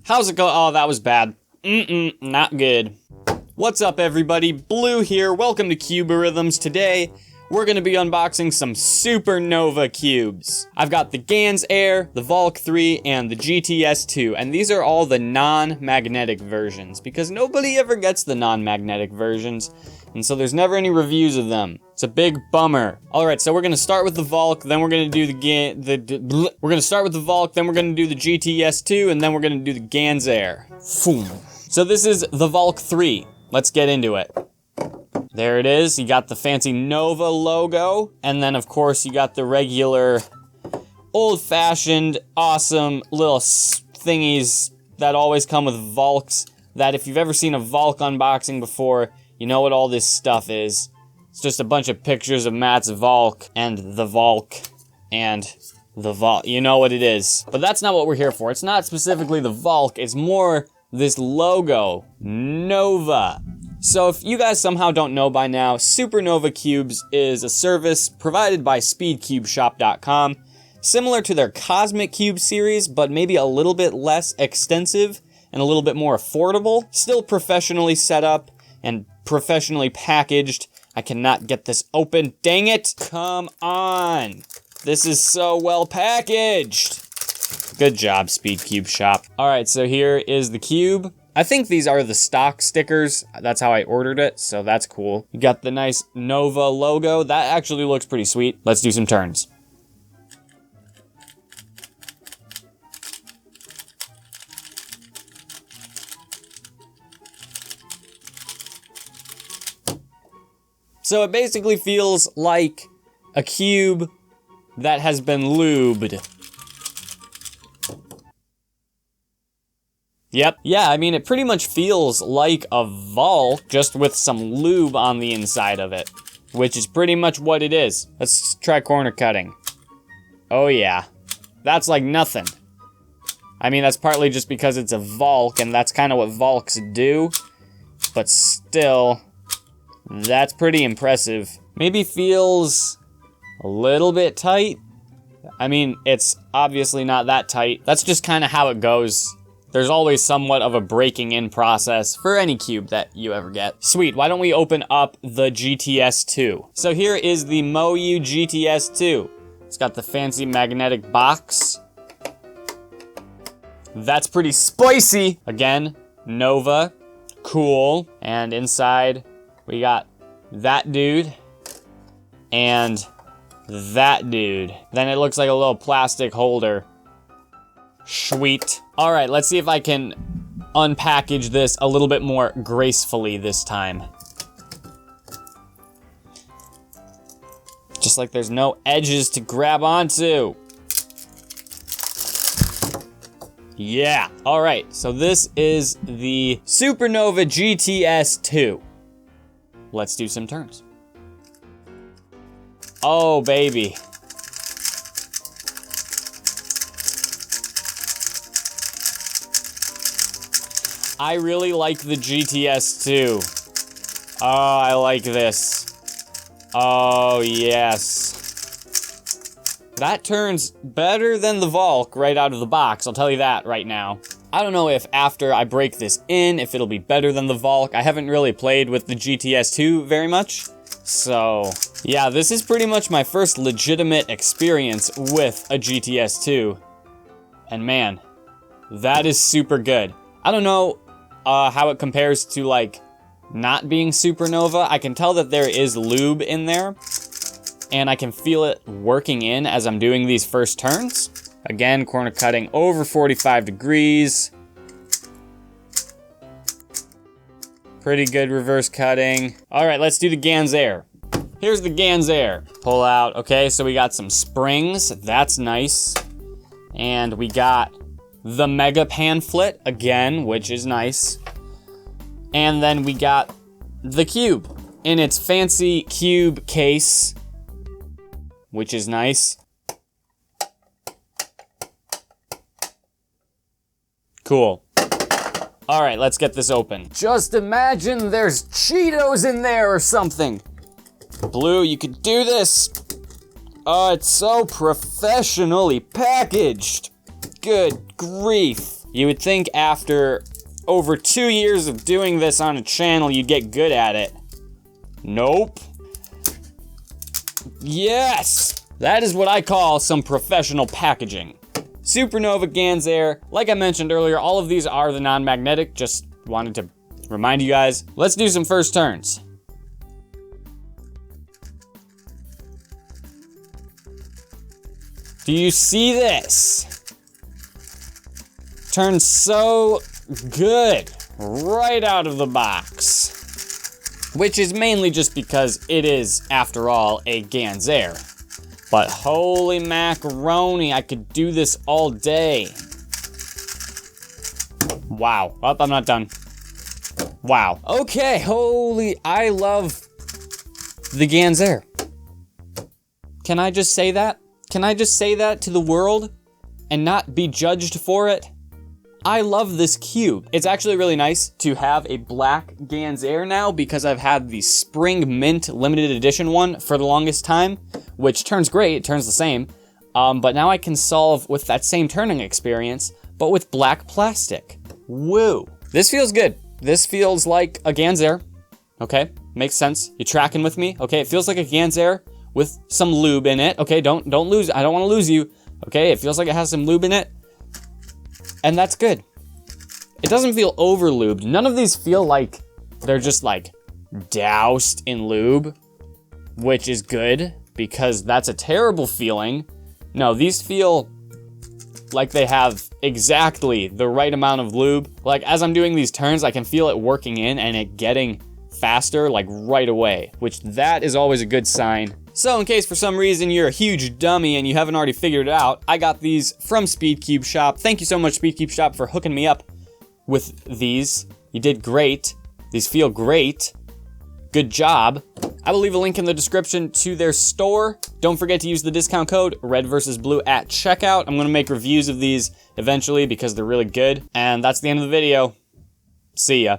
How's it go? Oh, that was bad. Not good. What's up, everybody? Blue here. Welcome to Cubeorithms. Today, we're going to be unboxing some Supernova cubes. I've got the Gans Air, the Valk 3, and the GTS2, and these are all the non-magnetic versions, because nobody ever gets the non-magnetic versions, and so there's never any reviews of them. It's a big bummer. Alright, so we're going to start with the Valk, then we're going to do we're going to start with the Valk, then we're going to do the GTS2, and then we're going to do the Gans Air. So this is the Valk 3. Let's get into it. There it is. You got the fancy Nova logo, and then of course you got the regular old-fashioned awesome little thingies that always come with Valks, that if you've ever seen a Valk unboxing before, you know what all this stuff is. It's just a bunch of pictures of Matt's Valk and the Valk and the Valk. You know what it is. But that's not what we're here for. It's not specifically the Valk, it's more this logo, Nova. So if you guys somehow don't know by now, Supernova Cubes is a service provided by SpeedCubeShop.com, similar to their Cosmic Cube series, but maybe a little bit less extensive and a little bit more affordable. Still professionally set up and professionally packaged. I cannot get this open, dang it! Come on! This is so well packaged! Good job, SpeedCubeShop. Alright, so here is the cube. I think these are the stock stickers. That's how I ordered it, so that's cool. You got the nice Nova logo. That actually looks pretty sweet. Let's do some turns. So it basically feels like a cube that has been lubed. Yep. Yeah, I mean, it pretty much feels like a Valk, just with some lube on the inside of it, which is pretty much what it is. Let's try corner cutting. Oh yeah. That's like nothing. I mean, that's partly just because it's a Valk, and that's kind of what Valks do, but still, that's pretty impressive. Maybe feels a little bit tight. I mean, it's obviously not that tight. That's just kind of how it goes. There's always somewhat of a breaking in process for any cube that you ever get. Sweet, why don't we open up the GTS2? So here is the MoU GTS2. It's got the fancy magnetic box. That's pretty spicy. Again, Nova, cool. And inside, we got that dude and that dude. Then it looks like a little plastic holder. Sweet. Alright, let's see if I can unpackage this a little bit more gracefully this time. Just like there's no edges to grab onto. Yeah. Alright, so this is the Supernova GTS2. Let's do some turns. Oh, baby. I really like the GTS2. Oh, I like this. Oh, yes. That turns better than the Valk right out of the box, I'll tell you that right now. I don't know if after I break this in, if it'll be better than the Valk. I haven't really played with the GTS2 very much. So, yeah, this is pretty much my first legitimate experience with a GTS2. And man, that is super good. I don't know how it compares to, like, not being Supernova. I can tell that there is lube in there, and I can feel it working in as I'm doing these first turns. Again, corner cutting over 45 degrees. Pretty good reverse cutting. All right, let's do the Gans Air. Here's the Gans Air. Pull out. Okay, so we got some springs. That's nice. And we got the mega pamphlet again, which is nice. And then we got the cube in its fancy cube case, which is nice. Cool. All right, let's get this open. Just imagine there's Cheetos in there or something. Blue, you could do this. Oh, it's so professionally packaged. Good grief. You would think after over 2 years of doing this on a channel, you'd get good at it. Nope. Yes! That is what I call some professional packaging. Supernova Gans Air. Like I mentioned earlier, all of these are the non-magnetic. Just wanted to remind you guys. Let's do some first turns. Do you see this? Turns so good right out of the box. Which is mainly just because it is, after all, a Gans Air. But holy macaroni, I could do this all day. Wow. Oh, I'm not done. Wow. Okay, holy, I love the Gans Air. Can I just say that? Can I just say that to the world and not be judged for it? I love this cube. It's actually really nice to have a black Gans Air now because I've had the Spring Mint limited edition one for the longest time, which turns great, it turns the same, but now I can solve with that same turning experience, but with black plastic. Woo. This feels good. This feels like a Gans Air. Okay, makes sense. You tracking with me? Okay, it feels like a Gans Air with some lube in it. Okay, don't lose, I don't want to lose you. Okay, it feels like it has some lube in it. And that's good. It doesn't feel over lubed. None of these feel like they're just like doused in lube, which is good because that's a terrible feeling. No, these feel like they have exactly the right amount of lube. Like as I'm doing these turns, I can feel it working in and it getting faster like right away, which that is always a good sign. So in case for some reason you're a huge dummy and you haven't already figured it out, I got these from SpeedCubeShop. Thank you so much, SpeedCubeShop, for hooking me up with these. You did great. These feel great. Good job. I will leave a link in the description to their store. Don't forget to use the discount code RED_BLUE at checkout. I'm gonna make reviews of these eventually because they're really good. And that's the end of the video. See ya.